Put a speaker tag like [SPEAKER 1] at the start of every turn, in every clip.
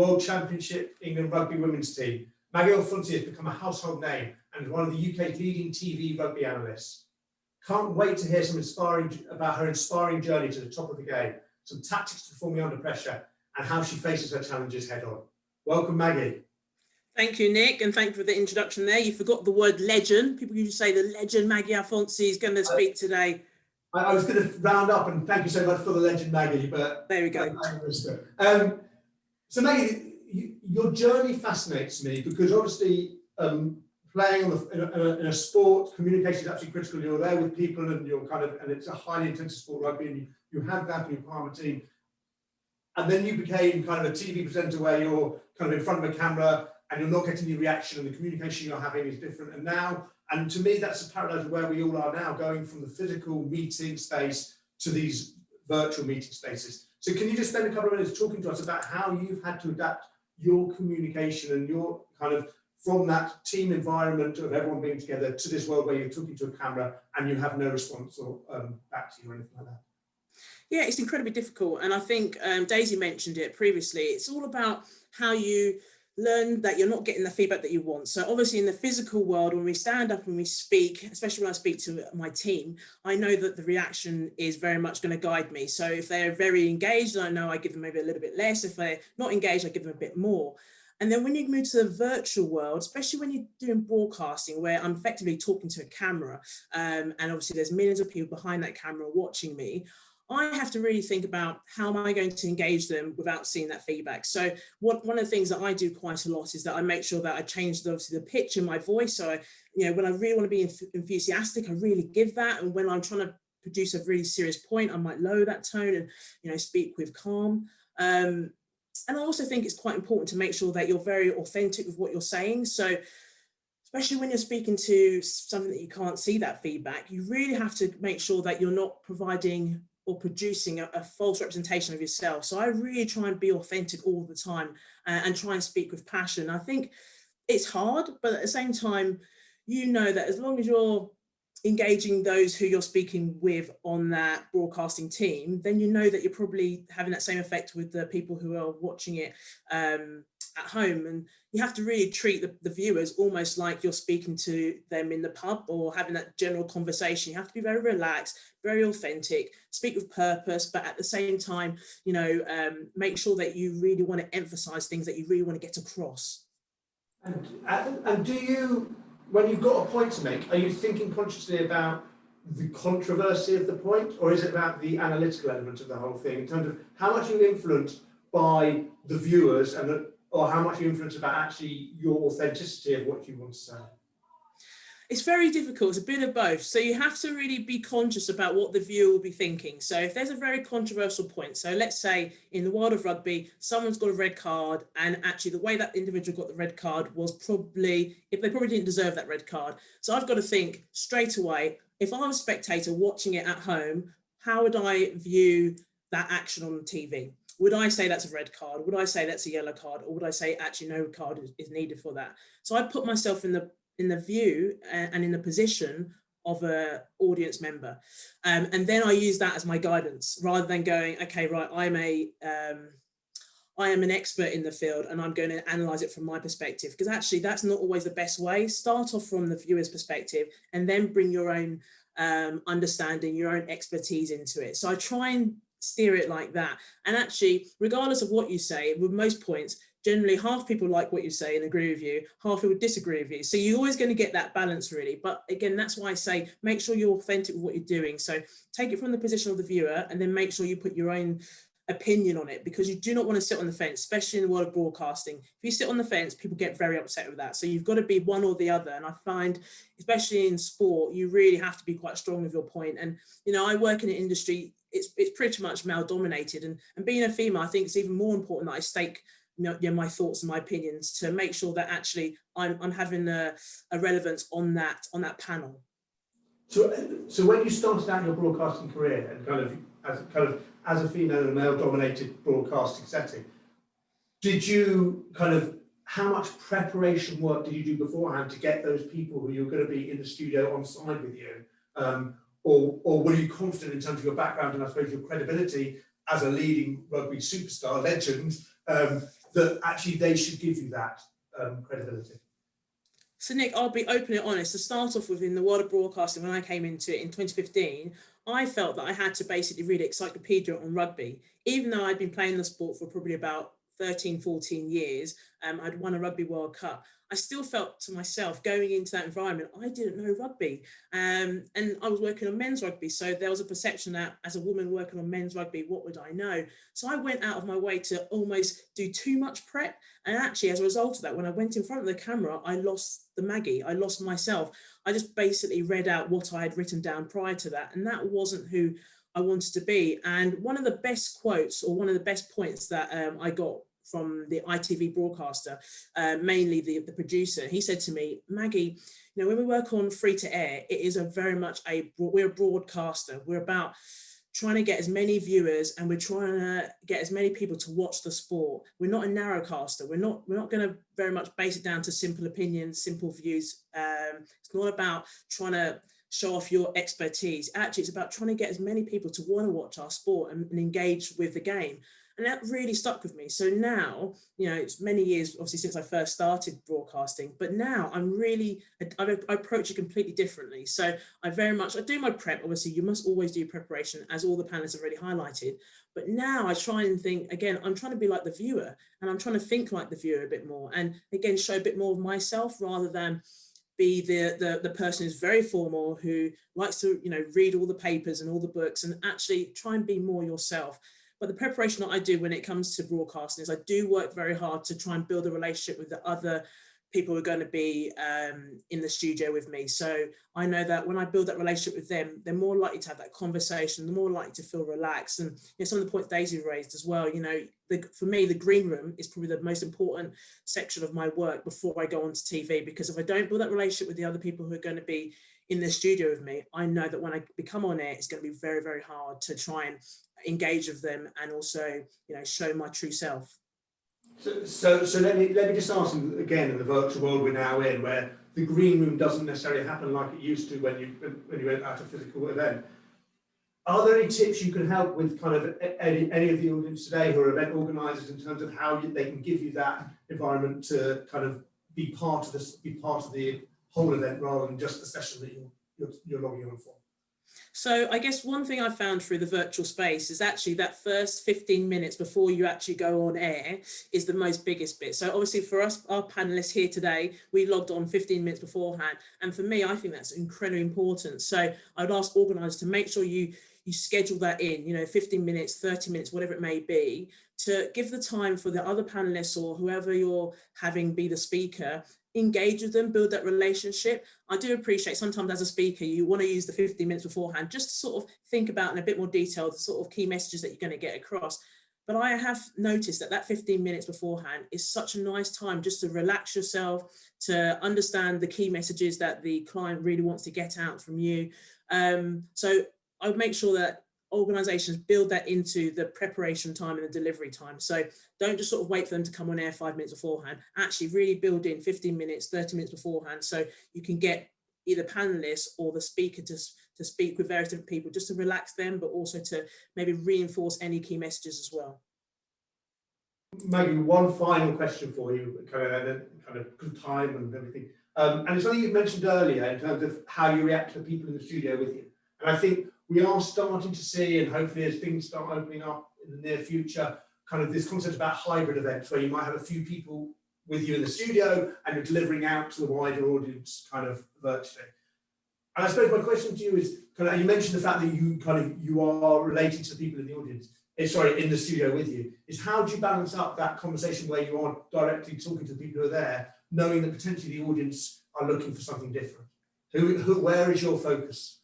[SPEAKER 1] World Championship England Rugby Women's Team. Maggie Alphonsi has become a household name and is one of the UK's leading TV rugby analysts. Can't wait to hear about her inspiring journey to the top of the game, some tactics to performing under pressure, and how she faces her challenges head on. Welcome, Maggie.
[SPEAKER 2] Thank you, Nick, and thank you for the introduction there. You forgot the word legend. People usually say the legend Maggie Alphonsi is going to speak today.
[SPEAKER 1] I was going to round up, and thank you so much for the legend, Maggie. But
[SPEAKER 2] there we go.
[SPEAKER 1] So, Maggie, your journey fascinates me because obviously playing in a sport, communication is absolutely critical. You're there with people, and and it's a highly intensive sport, rugby, and you have that in your Parma team. And then you became kind of a TV presenter where you're kind of in front of a camera and you're not getting the reaction, and the communication you're having is different. And to me, that's a parallel to where we all are now, going from the physical meeting space to these virtual meeting spaces. So can you just spend a couple of minutes talking to us about how you've had to adapt your communication and your kind of from that team environment of everyone being together to this world where you're talking to a camera and you have no response or back to you or anything like that?
[SPEAKER 2] Yeah, it's incredibly difficult. And I think Daisy mentioned it previously. It's all about how you learn that you're not getting the feedback that you want. So obviously in the physical world, when we stand up and we speak, especially when I speak to my team, I know that the reaction is very much going to guide me. So if they're very engaged, I know I give them maybe a little bit less. If they're not engaged, I give them a bit more. And then when you move to the virtual world, especially when you're doing broadcasting, where I'm effectively talking to a camera, and obviously there's millions of people behind that camera watching me, I have to really think about how am I going to engage them without seeing that feedback. So one of the things that I do quite a lot is that I make sure that I change obviously the pitch in my voice. So when I really want to be enthusiastic, I really give that. And when I'm trying to produce a really serious point, I might lower that tone and speak with calm. And I also think it's quite important to make sure that you're very authentic with what you're saying. So especially when you're speaking to something that you can't see that feedback, you really have to make sure that you're not providing or producing a false representation of yourself. So I really try and be authentic all the time and try and speak with passion. I think it's hard, but at the same time, that as long as you're engaging those who you're speaking with on that broadcasting team, then that you're probably having that same effect with the people who are watching it at home. And you have to really treat the viewers almost like you're speaking to them in the pub or having that general conversation. You have to be very relaxed, very authentic, speak with purpose, but at the same time, make sure that you really want to emphasize things that you really want to get across.
[SPEAKER 1] And do you, when you've got a point to make, are you thinking consciously about the controversy of the point, or is it about the analytical element of the whole thing in terms of how much you're influenced by the viewers or how much you're influenced about actually your authenticity of what you want to say?
[SPEAKER 2] It's very difficult. It's a bit of both. So you have to really be conscious about what the viewer will be thinking. So if there's a very controversial point, so let's say in the world of rugby, someone's got a red card, and actually the way that individual got the red card was they probably didn't deserve that red card. So I've got to think straight away, if I was a spectator watching it at home, how would I view that action on TV? Would I say that's a red card? Would I say that's a yellow card? Or would I say actually no card is needed for that? So I put myself in the view and in the position of an audience member. And then I use that as my guidance rather than going, okay, right, I am an expert in the field and I'm going to analyze it from my perspective, because actually that's not always the best way. Start off from the viewer's perspective and then bring your own understanding, your own expertise into it. So I try and steer it like that. And actually, regardless of what you say, with most points, generally half people like what you say and agree with you, half people disagree with you. So you're always going to get that balance really. But again, that's why I say, make sure you're authentic with what you're doing. So take it from the position of the viewer and then make sure you put your own opinion on it, because you do not want to sit on the fence, especially in the world of broadcasting. If you sit on the fence, people get very upset with that. So you've got to be one or the other. And I find, especially in sport, you really have to be quite strong with your point. And, I work in an industry, it's pretty much male dominated. And being a female, I think it's even more important that I stake my thoughts and my opinions to make sure that actually I'm having a relevance on that panel.
[SPEAKER 1] So when you started out your broadcasting career and as a female in a male-dominated broadcasting setting, how much preparation work did you do beforehand to get those people who you're going to be in the studio on side with you? Or were you confident in terms of your background and I suppose your credibility as a leading rugby superstar legend that actually they should give you that credibility?
[SPEAKER 2] So Nick, I'll be openly honest, to start off with, in the world of broadcasting, when I came into it in 2015, I felt that I had to basically read an encyclopedia on rugby, even though I'd been playing the sport for probably about 13, 14 years. I'd won a Rugby World Cup. I still felt to myself, going into that environment, I didn't know rugby. And I was working on men's rugby. So there was a perception that as a woman working on men's rugby, what would I know? So I went out of my way to almost do too much prep. And actually, as a result of that, when I went in front of the camera, I lost the Maggie. I lost myself. I just basically read out what I had written down prior to that. And that wasn't who I wanted to be. And one of the best quotes, or one of the best points that I got from the ITV broadcaster, mainly the producer, he said to me, Maggie, you know, when we work on free to air, it is we're a broadcaster. We're about trying to get as many viewers, and we're trying to get as many people to watch the sport. We're not a narrowcaster. We're not going to very much base it down to simple opinions, simple views. It's not about trying to show off your expertise. Actually, it's about trying to get as many people to want to watch our sport and engage with the game. And that really stuck with me. So now, you know, it's many years, obviously, since I first started broadcasting, but now I approach it completely differently. So I do my prep. Obviously, you must always do preparation, as all the panelists have already highlighted. But now I try and think, again, I'm trying to be like the viewer, and I'm trying to think like the viewer a bit more, and again, show a bit more of myself, rather than be the person who's very formal, who likes to, you know, read all the papers and all the books, and actually try and be more yourself. But the preparation that I do when it comes to broadcasting is I do work very hard to try and build a relationship with the other people who are going to be in the studio with me. So I know that when I build that relationship with them, they're more likely to have that conversation, they're more likely to feel relaxed. And you know, some of the points Daisy raised as well, you know, for me, the green room is probably the most important section of my work before I go onto TV, because if I don't build that relationship with the other people who are going to be in the studio with me, I know that when I become on air, it's going to be very, very hard to try and engage with them and also, you know, show my true self.
[SPEAKER 1] So let me just ask you again, in the virtual world we're now in, where the green room doesn't necessarily happen like it used to when you went out to a physical event. Are there any tips you can help with kind of any of the audience today who are event organisers, in terms of how they can give you that environment to kind of be part of the whole event, rather than just the session that you're logging on for?
[SPEAKER 2] So I guess one thing I found through the virtual space is actually that first 15 minutes before you actually go on air is the most biggest bit. So obviously for us, our panelists here today, we logged on 15 minutes beforehand. And for me, I think that's incredibly important. So I'd ask organisers to make sure you schedule that in, you know, 15 minutes, 30 minutes, whatever it may be, to give the time for the other panelists or whoever you're having be the speaker, engage with them, build that relationship. I do appreciate sometimes as a speaker, you want to use the 15 minutes beforehand just to sort of think about in a bit more detail the sort of key messages that you're going to get across. But I have noticed that 15 minutes beforehand is such a nice time just to relax yourself, to understand the key messages that the client really wants to get out from you. So I would make sure that organizations build that into the preparation time and the delivery time. So don't just sort of wait for them to come on air 5 minutes beforehand. Actually really build in 15 minutes, 30 minutes beforehand, so you can get either panelists or the speaker to speak with various different people, just to relax them, but also to maybe reinforce any key messages as well.
[SPEAKER 1] Maggie, one final question for you, kind of good time and everything. And it's something you mentioned earlier in terms of how you react to the people in the studio with you. And I think we are starting to see, and hopefully as things start opening up in the near future, kind of this concept about hybrid events, where you might have a few people with you in the studio and you're delivering out to the wider audience kind of virtually. And I suppose my question to you is, kind of, you mentioned the fact that you are related to the people in the audience, in the studio with you, is how do you balance up that conversation where you are directly talking to the people who are there, knowing that potentially the audience are looking for something different? Where is your focus?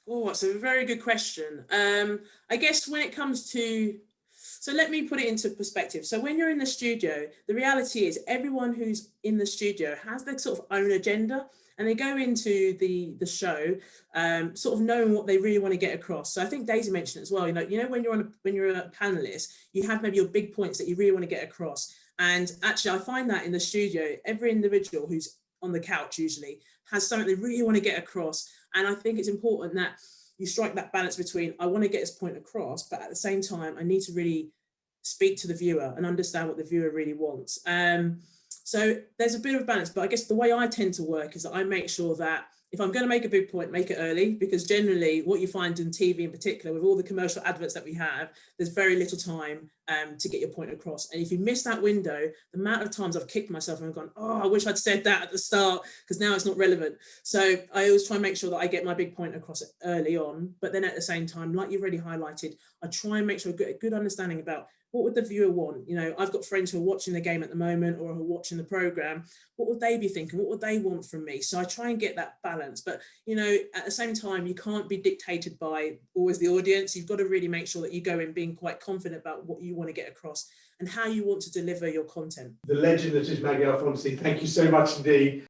[SPEAKER 2] Oh, that's a very good question. I guess when it comes to, so let me put it into perspective. So when you're in the studio, the reality is everyone who's in the studio has their sort of own agenda, and they go into the show sort of knowing what they really want to get across. So I think Daisy mentioned it as well. You know when you're a panelist, you have maybe your big points that you really want to get across. And actually, I find that in the studio, every individual who's on the couch usually has something they really want to get across. And I think it's important that you strike that balance between, I want to get this point across, but at the same time, I need to really speak to the viewer and understand what the viewer really wants. So there's a bit of balance, but I guess the way I tend to work is that I make sure that if I'm going to make a big point, make it early, because generally what you find in TV in particular, with all the commercial adverts that we have, there's very little time to get your point across. And if you miss that window, the amount of times I've kicked myself and gone, oh, I wish I'd said that at the start, because now it's not relevant. So I always try and make sure that I get my big point across early on. But then at the same time, like you've already highlighted, I try and make sure I get a good understanding about what would the viewer want. You know, I've got friends who are watching the game at the moment or who are watching the program. What would they be thinking? What would they want from me? So I try and get that balance. But, you know, at the same time, you can't be dictated by always the audience. You've got to really make sure that you go in being quite confident about what you want to get across and how you want to deliver your content.
[SPEAKER 1] The legend that is Maggie Alphonsi, thank you so much indeed.